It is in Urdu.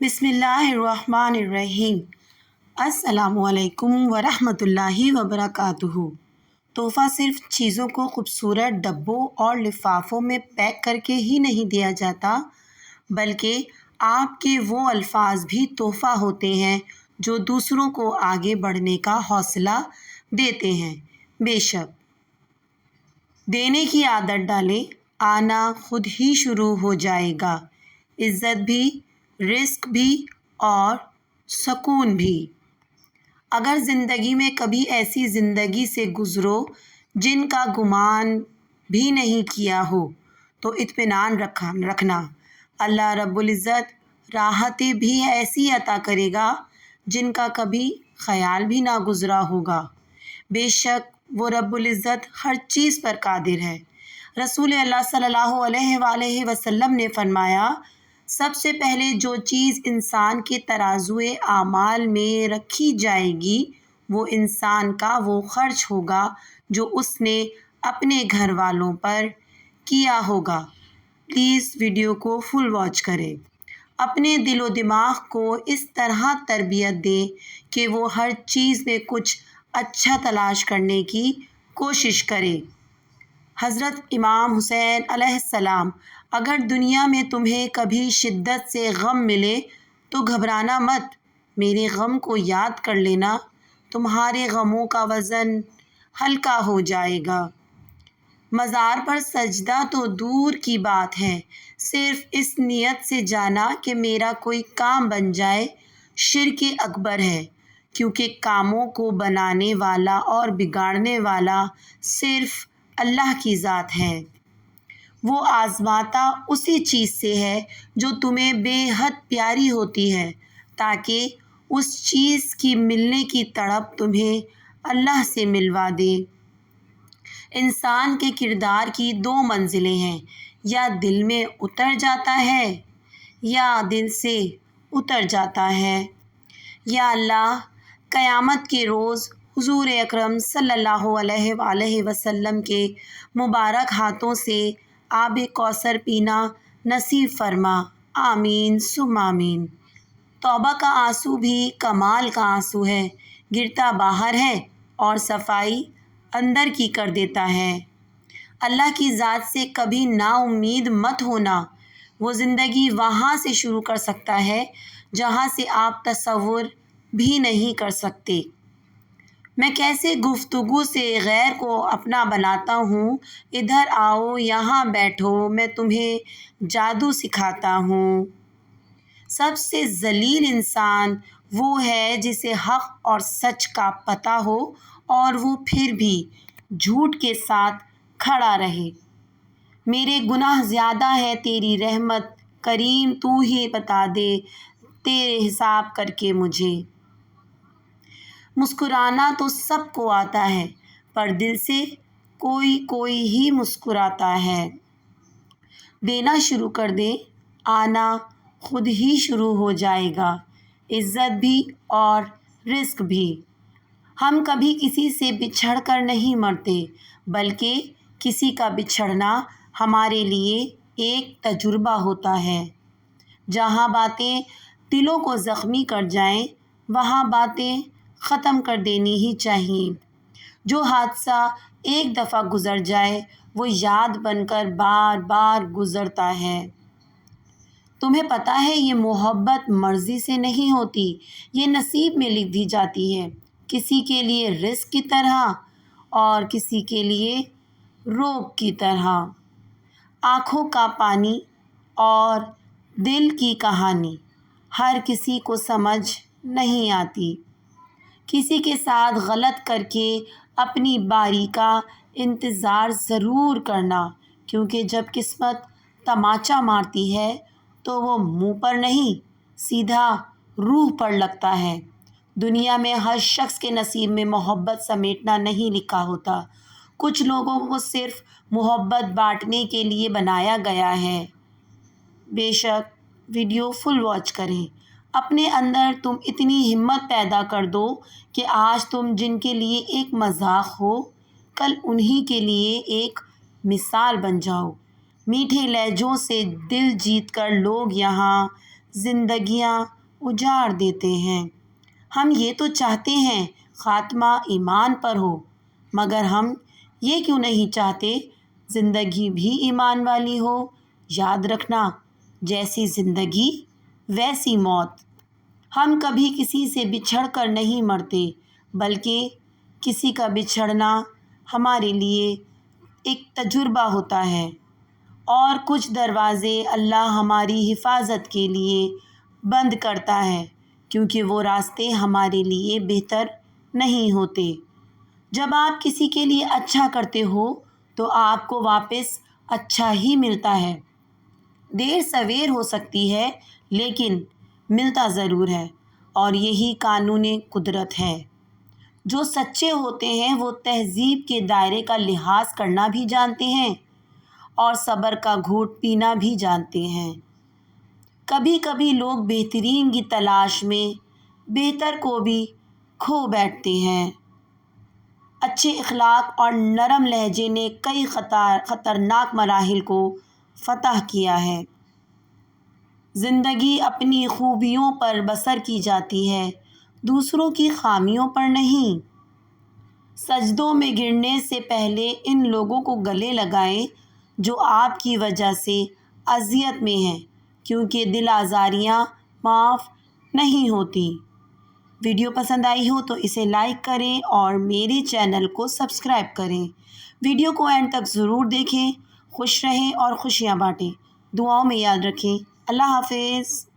بسم اللہ الرحمن الرحیم۔ السلام علیکم ورحمۃ اللہ وبرکاتہ۔ تحفہ صرف چیزوں کو خوبصورت ڈبوں اور لفافوں میں پیک کر کے ہی نہیں دیا جاتا، بلکہ آپ کے وہ الفاظ بھی تحفہ ہوتے ہیں جو دوسروں کو آگے بڑھنے کا حوصلہ دیتے ہیں۔ بے شک دینے کی عادت ڈالیں، آنا خود ہی شروع ہو جائے گا، عزت بھی، رزق بھی اور سکون بھی۔ اگر زندگی میں کبھی ایسی زندگی سے گزرو جن کا گمان بھی نہیں کیا ہو تو اطمینان رکھنا، اللہ رب العزت راحتیں بھی ایسی عطا کرے گا جن کا کبھی خیال بھی نہ گزرا ہوگا۔ بے شک وہ رب العزت ہر چیز پر قادر ہے۔ رسول اللہ صلی اللہ علیہ وآلہ وسلم نے فرمایا، سب سے پہلے جو چیز انسان کے ترازوئے اعمال میں رکھی جائے گی وہ انسان کا وہ خرچ ہوگا جو اس نے اپنے گھر والوں پر کیا ہوگا۔ پلیز ویڈیو کو فل واچ کریں۔ اپنے دل و دماغ کو اس طرح تربیت دیں کہ وہ ہر چیز میں کچھ اچھا تلاش کرنے کی کوشش کرے۔ حضرت امام حسین علیہ السلام، اگر دنیا میں تمہیں کبھی شدت سے غم ملے تو گھبرانا مت، میرے غم کو یاد کر لینا، تمہارے غموں کا وزن ہلکا ہو جائے گا۔ مزار پر سجدہ تو دور کی بات ہے، صرف اس نیت سے جانا کہ میرا کوئی کام بن جائے، شرک اکبر ہے، کیونکہ کاموں کو بنانے والا اور بگاڑنے والا صرف اللہ کی ذات ہے۔ وہ آزماتا اسی چیز سے ہے جو تمہیں بے حد پیاری ہوتی ہے، تاکہ اس چیز کی ملنے کی تڑپ تمہیں اللہ سے ملوا دے۔ انسان کے کردار کی دو منزلیں ہیں، یا دل میں اتر جاتا ہے یا دل سے اتر جاتا ہے۔ یا اللہ، قیامت کے روز حضور اکرم صلی اللہ علیہ وآلہ وسلم کے مبارک ہاتھوں سے آب کوثر پینا نصیب فرما، آمین ثم آمین۔ توبہ کا آنسو بھی کمال کا آنسو ہے، گرتا باہر ہے اور صفائی اندر کی کر دیتا ہے۔ اللہ کی ذات سے کبھی نا امید مت ہونا، وہ زندگی وہاں سے شروع کر سکتا ہے جہاں سے آپ تصور بھی نہیں کر سکتے۔ میں کیسے گفتگو سے غیر کو اپنا بناتا ہوں، ادھر آؤ یہاں بیٹھو میں تمہیں جادو سکھاتا ہوں۔ سب سے ذلیل انسان وہ ہے جسے حق اور سچ کا پتہ ہو اور وہ پھر بھی جھوٹ کے ساتھ کھڑا رہے۔ میرے گناہ زیادہ ہے تیری رحمت کریم تو ہی بتا دے تیرے حساب کر کے مجھے۔ مسکرانا تو سب کو آتا ہے پر دل سے کوئی کوئی ہی مسکراتا ہے۔ دینا شروع کر دے، آنا خود ہی شروع ہو جائے گا، عزت بھی اور رزق بھی۔ ہم کبھی کسی سے بچھڑ کر نہیں مرتے، بلکہ کسی کا بچھڑنا ہمارے لیے ایک تجربہ ہوتا ہے۔ جہاں باتیں دلوں کو زخمی کر جائیں وہاں باتیں ختم کر دینی ہی چاہیے۔ جو حادثہ ایک دفعہ گزر جائے وہ یاد بن کر بار بار گزرتا ہے۔ تمہیں پتہ ہے یہ محبت مرضی سے نہیں ہوتی، یہ نصیب میں لکھ دی جاتی ہے، کسی کے لیے رزق کی طرح اور کسی کے لیے روگ کی طرح۔ آنکھوں کا پانی اور دل کی کہانی ہر کسی کو سمجھ نہیں آتی۔ کسی کے ساتھ غلط کر کے اپنی باری کا انتظار ضرور کرنا، کیونکہ جب قسمت تماچا مارتی ہے تو وہ منہ پر نہیں سیدھا روح پر لگتا ہے۔ دنیا میں ہر شخص کے نصیب میں محبت سمیٹنا نہیں لکھا ہوتا، کچھ لوگوں کو صرف محبت بانٹنے کے لیے بنایا گیا ہے۔ بے شک ویڈیو فل واچ کریں۔ اپنے اندر تم اتنی ہمت پیدا کر دو کہ آج تم جن کے لیے ایک مذاق ہو کل انہی کے لیے ایک مثال بن جاؤ۔ میٹھے لہجوں سے دل جیت کر لوگ یہاں زندگیاں اجاڑ دیتے ہیں۔ ہم یہ تو چاہتے ہیں خاتمہ ایمان پر ہو، مگر ہم یہ کیوں نہیں چاہتے زندگی بھی ایمان والی ہو؟ یاد رکھنا، جیسی زندگی ویسی موت۔ ہم کبھی کسی سے بچھڑ کر نہیں مرتے، بلکہ کسی کا بچھڑنا ہمارے لیے ایک تجربہ ہوتا ہے، اور کچھ دروازے اللہ ہماری حفاظت کے لیے بند کرتا ہے، کیونکہ وہ راستے ہمارے لیے بہتر نہیں ہوتے۔ جب آپ کسی کے لیے اچھا کرتے ہو تو آپ کو واپس اچھا ہی ملتا ہے۔ دیر سویر ہو سکتی ہے، لیکن ملتا ضرور ہے، اور یہی قانون قدرت ہے۔ جو سچے ہوتے ہیں وہ تہذیب کے دائرے کا لحاظ کرنا بھی جانتے ہیں، اور صبر کا گھونٹ پینا بھی جانتے ہیں۔ کبھی کبھی لوگ بہترین کی تلاش میں بہتر کو بھی کھو بیٹھتے ہیں۔ اچھے اخلاق اور نرم لہجے نے کئی خطرناک مراحل کو فتح کیا ہے۔ زندگی اپنی خوبیوں پر بسر کی جاتی ہے، دوسروں کی خامیوں پر نہیں۔ سجدوں میں گرنے سے پہلے ان لوگوں کو گلے لگائیں جو آپ کی وجہ سے اذیت میں ہیں، کیونکہ دل آزاریاں معاف نہیں ہوتیں۔ ویڈیو پسند آئی ہو تو اسے لائک کریں اور میرے چینل کو سبسکرائب کریں۔ ویڈیو کو اینڈ تک ضرور دیکھیں۔ خوش رہیں اور خوشیاں بانٹیں۔ دعاؤں میں یاد رکھیں۔ اللہ حافظ۔